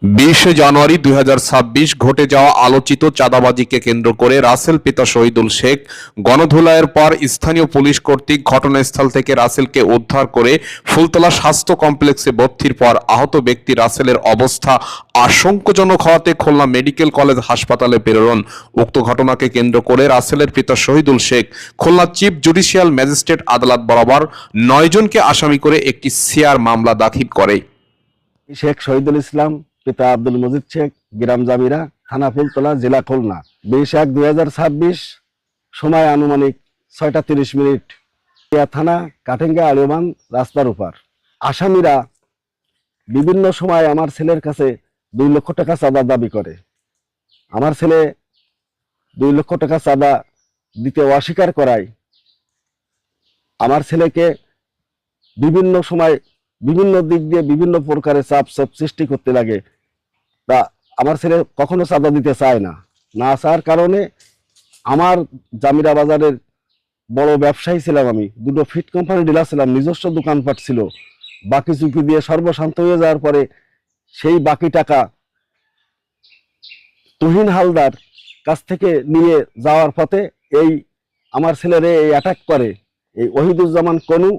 20 জানুয়ারি 2026 ঘটে যাওয়া আলোচিত চাঁদাবাজিকে কেন্দ্র করে রাসেল পিতা শহীদুল শেখ গণধোলাইয়ের পর স্থানীয় পুলিশ কর্তৃক ঘটনাস্থল থেকে রাসেলকে উদ্ধার করে ফুলতলা স্বাস্থ্য কমপ্লেক্সে ভর্তির পর আহত ব্যক্তি রাসেলের অবস্থা আশঙ্কাজনক হওয়াতে খুলনা মেডিকেল কলেজ হাসপাতালে প্রেরণ। উক্ত ঘটনাকে কেন্দ্র করে রাসেলের পিতা Shahidul Sheikh Khulna chief judicial magistrate আদালত বরাবর 9 জনকে আসামি করে একটি সিআর মামলা দাখিল করে। শেখ শহীদুল ইসলাম পিতা আব্দুল মজিদ শেখ, গ্রাম জামিরা, থানা ফুলতলা, জেলা খুলনা। 20/1/2026 সময় আনুমানিক 6টা 30 মিনিট, থানা কাঠেঙ্গা আলিমান রাস্তার উপর। আসামিরা বিভিন্ন সময় আমার ছেলের কাছে 2 লক্ষ টাকা চাঁদা দাবি করে। আমার ছেলে 2 লক্ষ টাকা চাঁদা দিতে অস্বীকার করায় আমার ছেলেকে বিভিন্ন সময় বিভিন্ন দিক দিয়ে বিভিন্ন প্রকারের চাপ সৃষ্টি করতে লাগে। তা আমার ছেলে কখনো চাঁদা দিতে চায় না চাওয়ার কারণে আমার জামিরা বাজারের বড় ব্যবসায়ী ছিলাম, আমি 2টো ফিট কোম্পানি ডিলার ছিলাম, নিজস্ব দোকানপাট ছিল। বাকি চুক্তি দিয়ে সর্বশান্ত হয়ে যাওয়ার পরে সেই বাকি টাকা তুহিন হালদার কাছ থেকে নিয়ে যাওয়ার পথে এই আমার ছেলেরে এই অ্যাটাক করে এই ওহিদুজ্জামান কনু।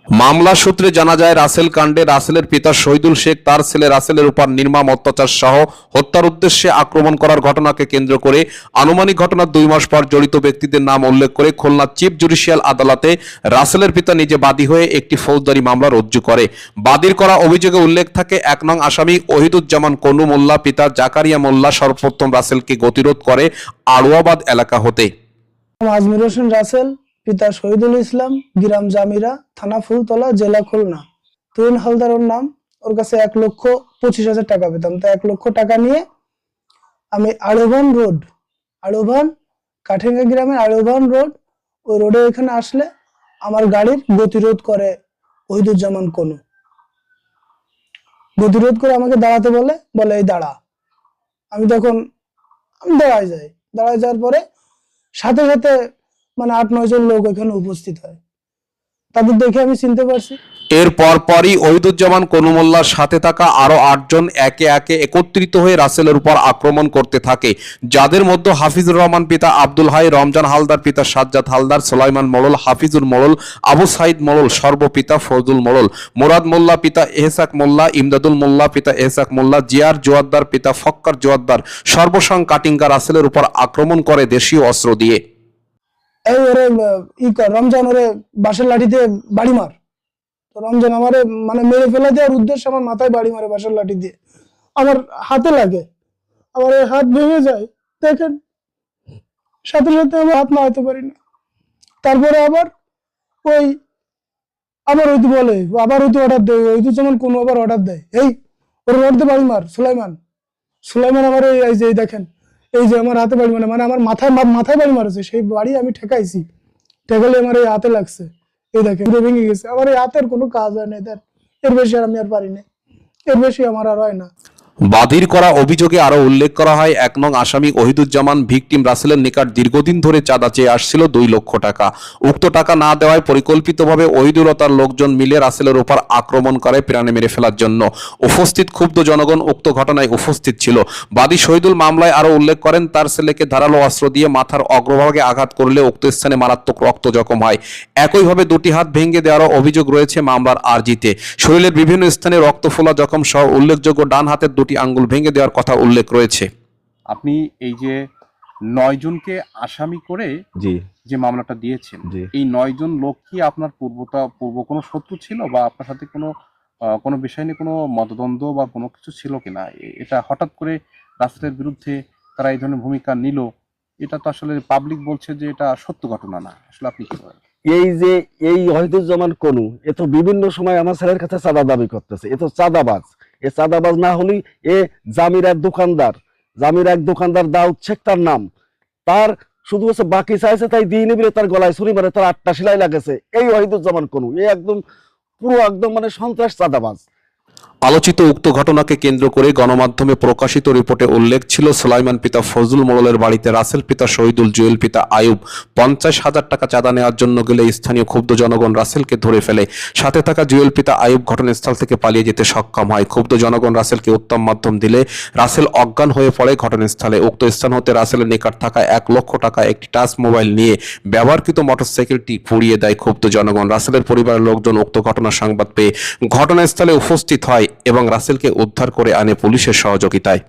মামলা সূত্রে জানা যায়, রাসেল কাণ্ডে রাসেলের পিতা শহীদুল শেখ তার ছেলে রাসেলের উপর নির্মম অত্যাচার সহ হত্যার উদ্দেশ্যে আক্রমণ করার ঘটনাকে কেন্দ্র করে আনুমানিক ঘটনার 2 মাস পর জড়িত ব্যক্তিদের নাম উল্লেখ করে খুলনা চিফ জুডিশিয়াল আদালতে রাসেলের পিতা নিজে বাদী হয়ে একটি ফৌজদারি মামলা রুজু করে। বাদীর করা অভিযোগে উল্লেখ থাকে, 1 নং আসামি ওহিদুজ্জামান কনু মোল্লা পিতা জাকারিয়া মোল্লা সর্বপ্রথম রাসেলকে গতিরোধ করে আড়ুয়াবাদ এলাকা হতে। আজমির হোসেন রাসেল পিতা শহীদুল ইসলাম, গ্রাম জামিরা, থানা ফুলতলা, জেলা খুলনা। তুহিন হালদার ওর নাম। ওর কাছে 1,25,000 টাকা পেতাম। তো 1 লক্ষ টাকা নিয়ে আমি আড়োভান রোড, আড়োভান কাঠেঙ্গা গ্রামের আড়োভান রোড, ওই রোডে এখানে আসলে আমার গাড়ির গতিরোধ করে ওহিদুজ্জামান কনু। গতিরোধ করে আমাকে দাঁড়াতে বলে এই দাঁড়া। আমি তখন দাঁড়ায় যাই। দাঁড়ায় যাওয়ার পরে সাথে সাথে 8-9 জন লোক এখানে উপস্থিত হয়। তাদের দেখে আমি চিনতে পারছি। এর পরপরই ওহিদুজ্জামান কনু মোল্লার সাথে থাকা আরো 8 জন একে একে একত্রিত হয়ে রাসেলের উপর আক্রমণ করতে থাকে, যাদের মধ্যে হাফিজুর রহমান পিতা আব্দুল হাই, রমজান হালদার পিতা সাজ্জাদ হালদার, সুলাইমান মোড়ল, হাফিজুর মোড়ল, আবু সাইদ মোড়ল, সর্বপিতা ফজলুল মোড়ল, মুরাদ মোল্লা পিতা এহসাক মোল্লা, ইমদাদুল মোল্লা পিতা এহসাক মোল্লা, জিয়ার জোয়াদ্দার পিতা ফক্কর জোয়াদ্দার সর্বসং কাটিঙ্গা রাসেলের উপর আক্রমণ করে দেশীয় অস্ত্র দিয়ে। এই ওরে রমজান ওরে বাঁশের লাঠিতে বাড়ি মার। তো রমজান আমারে মেরে ফেলে দেওয়ার উদ্দেশ্যে আমার মাথায় বাড়ি মারে বাঁশের লাঠি দিয়ে। আমার হাতে লাগে, আমার এই হাত ভেঙে যায়। দেখেন, সাথে সাথে আমি হাত নাড়াতে পারি না। তারপরে আবার ওই বলে আবার অর্ডার দেয়, যেমন কোনো আবার অর্ডার দেয়, এই ওর রোডে বাড়ি মার। সুলাইমান আমার এই যে দেখেন, এই যে আমার হাতে বাড়ি আমার মাথায় বাড়ি মারেছে। সেই বাড়ি আমি ঠেকাইছি, ঠেকালে আমার এই হাতে লাগছে। এই দেখেন ভেঙে গেছে। আমার এই হাতের কোনো কাজ হয় না। এর বেশি আমি আর পারি না, এর বেশি আমার আর হয় না। বাদীর করা অভিযোগে আরো উল্লেখ করা হয়, 1 নং আসামি ওহিদুজ্জামান ভিকটিম রাসেলের নিকট দীর্ঘদিন ধরে চাঁদা চেয়ে আসছিল 2 লক্ষ টাকা। উক্ত টাকা না দেওয়ায় পরিকল্পিতভাবে ওহিদুল ও তার লোকজন মিলে রাসেলের উপর আক্রমণ করে প্রাণে মেরে ফেলার জন্য। উপস্থিত ক্ষুব্ধ জনগণ উক্ত ঘটনায় উপস্থিত ছিল। বাদী শহীদুল মামলায় আরো উল্লেখ করেন, তার ছেলেকে ধারালো অস্ত্র দিয়ে মাথার অগ্রভাগে আঘাত করলে উক্ত স্থানে মারাত্মক রক্ত জখম হয়। একইভাবে 2টি হাত ভেঙে দেওয়ারও অভিযোগ রয়েছে মামলার আর্জিতে। শরীরের বিভিন্ন স্থানে রক্ত ফোলা জখম সহ উল্লেখযোগ্য ডান হাতের 2টি আঙ্গুল ভেঙে দেওয়ার কথা উল্লেখ রয়েছে। আপনি এই যে 9 জনকে আসামি করে যে মামলাটা দিয়েছেন, এই 9 জন লোক কি আপনার পূর্ব কোনো শত্রু ছিল, বা আপনার সাথে কোনো বিষয় নিয়ে কোনো মতদ্বন্দ্ব বা কোনো কিছু ছিল কিনা? এটা হঠাৎ করে রাসেলের বিরুদ্ধে তারা এই ধরনের ভূমিকা নিল, এটা তো আসলে পাবলিক বলছে যে এটা সত্য ঘটনা না। আসলে আপনি কি বলেন? এই ওহিদুজ্জামান কনু এ তো বিভিন্ন সময় আমার ছেলের কাছে চাঁদা দাবি করতেছে। এ তো চাঁদাবাজ। এ চাঁদাবাজ না হলেই এ জামির এক দোকানদার দাউদ শেখ তার নাম। তার শুধু হচ্ছে বাকি চাইছে তাই দিয়ে নিবি, তার গলায় ছুরি মারে, তার 8টা সেলাই লাগেছে। এই ওহিদুজ্জামান কনু এ একদম পুরো একদম সন্ত্রাস চাঁদাবাজ। আলোচিত উক্ত ঘটনাকে কেন্দ্র করে গণমাধ্যমে প্রকাশিত রিপোর্টে উল্লেখ ছিল, সুলাইমান পিতা ফজলুল মোড়লের বাড়িতে রাসেল পিতা শহীদুল, জুয়েল পিতা আয়ুব 50,000 টাকা চাঁদা নেওয়ার জন্য গেলে স্থানীয় ক্ষুব্ধ জনগণ রাসেলকে ধরে ফেলে। সাথে থাকা জুয়েল পিতা আয়ুব ঘটনাস্থল থেকে পালিয়ে যেতে সক্ষম হয়। ক্ষুব্ধ জনগণ রাসেলকে উত্তম মাধ্যম দিলে রাসেল অজ্ঞান হয়ে পড়ে ঘটনাস্থলে। উক্ত স্থান হতে রাসেলের নিকট থাকা 1 লক্ষ টাকা, একটি টাচ মোবাইল নিয়ে ব্যবহারকৃত মোটরসাইকেলটি পুড়িয়ে দেয় ক্ষুব্ধ জনগণ। রাসেলের পরিবারের লোকজন উক্ত ঘটনার সংবাদ পেয়ে ঘটনাস্থলে উপস্থিত হয় এবং রাসেলকে উদ্ধার করে আনে পুলিশের সহযোগিতায়।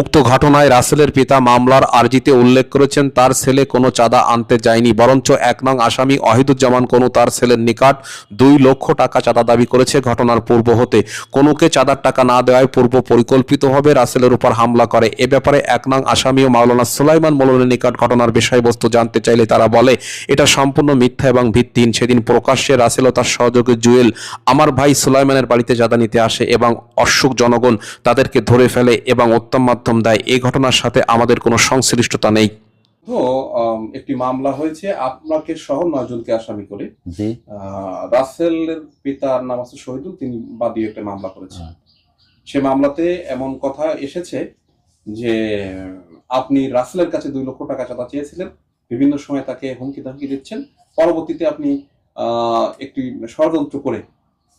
উক্ত ঘটনায় রাসেলের পিতা মামলার আর্জিতে উল্লেখ করেছেন, তার ছেলে কোনো চাঁদা আনতে যায়নি, বরঞ্চ 1 নং আসামি ওহিদুজ্জামান কোনো তার ছেলের নিকট 2 লক্ষ টাকা চাঁদা দাবি করেছে। ঘটনার পূর্ব হতে কোনোকে চাঁদার টাকা না দেওয়ায় পূর্ব পরিকল্পিতভাবে রাসেলের উপর হামলা করে। এ ব্যাপারে 1 নং আসামি ও মাওলানা সুলাইমান মোড়লের নিকট ঘটনার বিষয়বস্তু জানতে চাইলে তারা বলে এটা সম্পূর্ণ মিথ্যা এবং ভিত্তিহীন। সেদিন প্রকাশ্যে রাসেল ও তার সহযোগী জুয়েল আমার ভাই সুলাইমানের বাড়িতে চাঁদা নিতে আসে এবং অসুখ জনগণ তাদেরকে ধরে ফেলে এবং উত্তম মাধ্যম দেয়। এই ঘটনার সাথে আমাদের কোনো সংশ্লিষ্টতা নেই। তো একটি মামলা হয়েছে আপনাকে সহ 9 জনকে আসামি করে। জি। রাসেলের পিতার নাম আছে শহীদুল, তিনি বাদী একটা মামলা করেছেন। সে মামলাতে এমন কথা এসেছে যে আপনি রাসেলের কাছে 2 লক্ষ টাকা চাঁদা চেয়েছিলেন, বিভিন্ন সময় তাকে হুমকি ধামকি দিচ্ছেন, পরবর্তীতে আপনি একটি ষড়যন্ত্র করে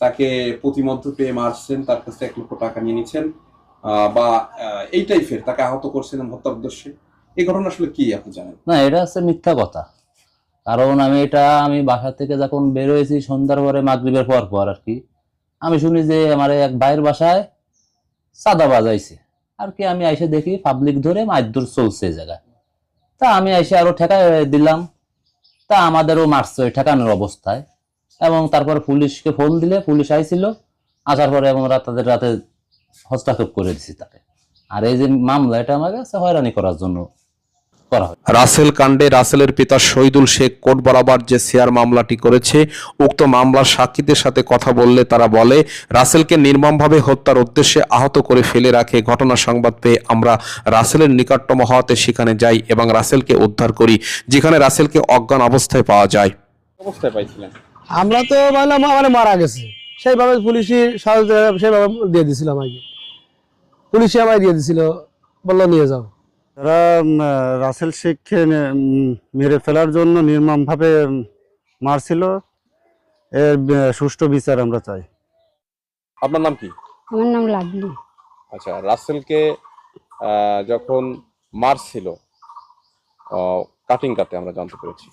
তাকে প্রতিমধ্য পেয়ে মারছেন, তার কাছে 1 লক্ষ টাকা নিয়ে নিচ্ছেন বা এই টাইপের তাকে আহত করছেন হত্যার উদ্দেশ্যে। এই ঘটনা আসলে কি আপনি জানেন? না, এটা হচ্ছে মিথ্যা কথা। কারণ আমি বাসা থেকে যখন বের হয়েছি সন্ধ্যার পরে, মাগরিবের পর আর কি, আমি শুনি যে আমার এক ভাইয়ের বাসায় চাঁদা বাজাইছে আর কি। আমি এসে দেখি পাবলিক ধরে মারধর চলছে এই জায়গায়। তা আমি এসে আরো ঠেকায় দিলাম, তা আমাদেরও মারছে ওই ঠেকানোর অবস্থায়। এবং তারপর পুলিশকে ফোন দিলে পুলিশ আইছিল, আসার পরে এবং তাদের রাতে হস্তক্ষেপ করে দিছি তাকে। আর এই যে মামলা, এটা আমার কাছে হয়রানি করার জন্য করা হয়। রাসেল কাণ্ডে রাসেলের পিতা শহীদুল শেখ কোর্ট বরাবর যে শেয়ার মামলাটি করেছে, উক্ত মামলার সাক্ষীদের সাথে কথা বললে তারা বলে রাসেলকে নির্মমভাবে হত্যার উদ্দেশ্যে আহত করে ফেলে রাখে। ঘটনা সংবাদ পেয়ে আমরা রাসেলের নিকটতম হওয়াতে সেখানে যাই এবং রাসেলকে উদ্ধার করি, যেখানে রাসেলকে অজ্ঞান অবস্থায় পাওয়া যায়। অবস্থায় পাইছিলেন? আমরা তো মানে মারা গেছে সেইভাবে পুলিশি সেইভাবে দিয়ে দিছিলাম আগে, পুলিশে আমায় দিয়ে দিছিল, বললো নিয়ে যাও। তারা রাসেল শেখকে মেরে ফেলার জন্য নির্মমভাবে মারছিল, এর সুষ্ঠু বিচার আমরা চাই। আপনার নাম কি? আমার নাম লাভলি। আচ্ছা, রাসেলকে যখন মারছিল কাটিং কাটে আমরা জানতে পেরেছি,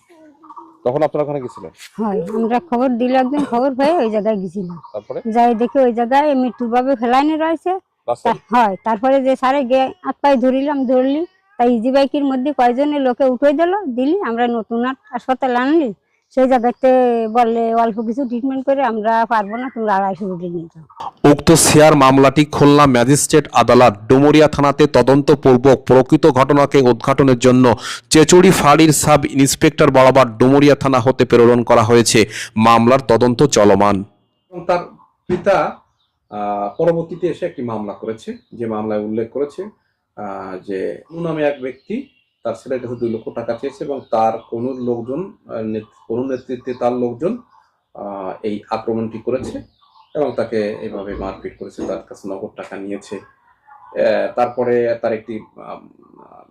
তখন আপনারা ওখানে গেছিলেন? হয়, আমরা খবর দিল, একদিন খবর পেয়ে ওই জায়গায় গেছিলাম। তারপরে যাই দেখি ওই জায়গায় মৃত্যুভাবে ফেলাইনি রয়েছে। রাসেল হয়, তারপরে যে সারে গিয়ে হাত পায়ে ধরলি, তাই ইজি বাইকের মধ্যে কয়জনের লোকে উঠে দিলি, আমরা নতুন হাসপাতাল আনলি। সেই জায়গাতে বললে অল্প কিছু ট্রিটমেন্ট করে আমরা পারবো না, তোমরা 250 রুটি নিয়ে যাও। উক্ত শেয়ার মামলাটি খুলনা ম্যাজিস্ট্রেট আদালত ডুমুরিয়া থানাতে তদন্তপূর্বক প্রকৃত ঘটনাকে উদ্ঘাটনের জন্য চেচুড়ি ফাঁড়ির সাব ইন্সপেক্টর বরাবর ডুমুরিয়া থানা হতে প্রেরণ করা হয়েছে। মামলার তদন্ত চলমান। তার পিতা পরবর্তীতে এসে একটি মামলা করেছে, যে মামলায় উল্লেখ করেছে যে নামে এক ব্যক্তি তার ছেলের কাছে 2 লক্ষ টাকা চেয়েছে এবং তার কোন নেতৃত্বে তার লোকজন এই আক্রমণটি করেছে এবং তাকে এইভাবে মারপিট করেছে, তার কাছে নগদ টাকা নিয়েছে। তারপরে তার একটি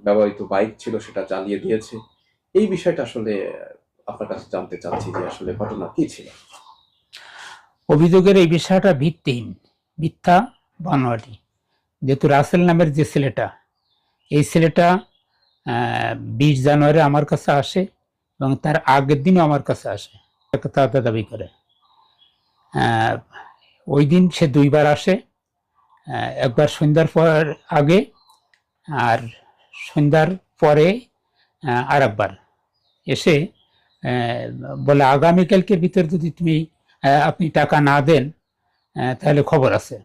ব্যবহৃত বাইক ছিল, সেটা জ্বালিয়ে দিয়েছে। এই বিষয়টা আসলে আপনার কাছে জানতে চাচ্ছি যে আসলে ঘটনা কি ছিল। অভিযোগের এই বিষয়টা ভিত্তিহীন, মিথ্যা, বানোয়াটি। যেহেতু রাসেল নামের যে ছেলেটা, এই ছেলেটা 20 জানুয়ারি আমার কাছে আসে এবং তার আগের দিনও আমার কাছে আসে, চাঁদা দাবি করে। ওই দিন সে 2 বার আসে, একবার সন্ধ্যার পর আগে আর সন্ধ্যার পরে আর একবার এসে বলে আগামীকালকের ভিতর যদি আপনি টাকা না দেন তাহলে খবর আছে।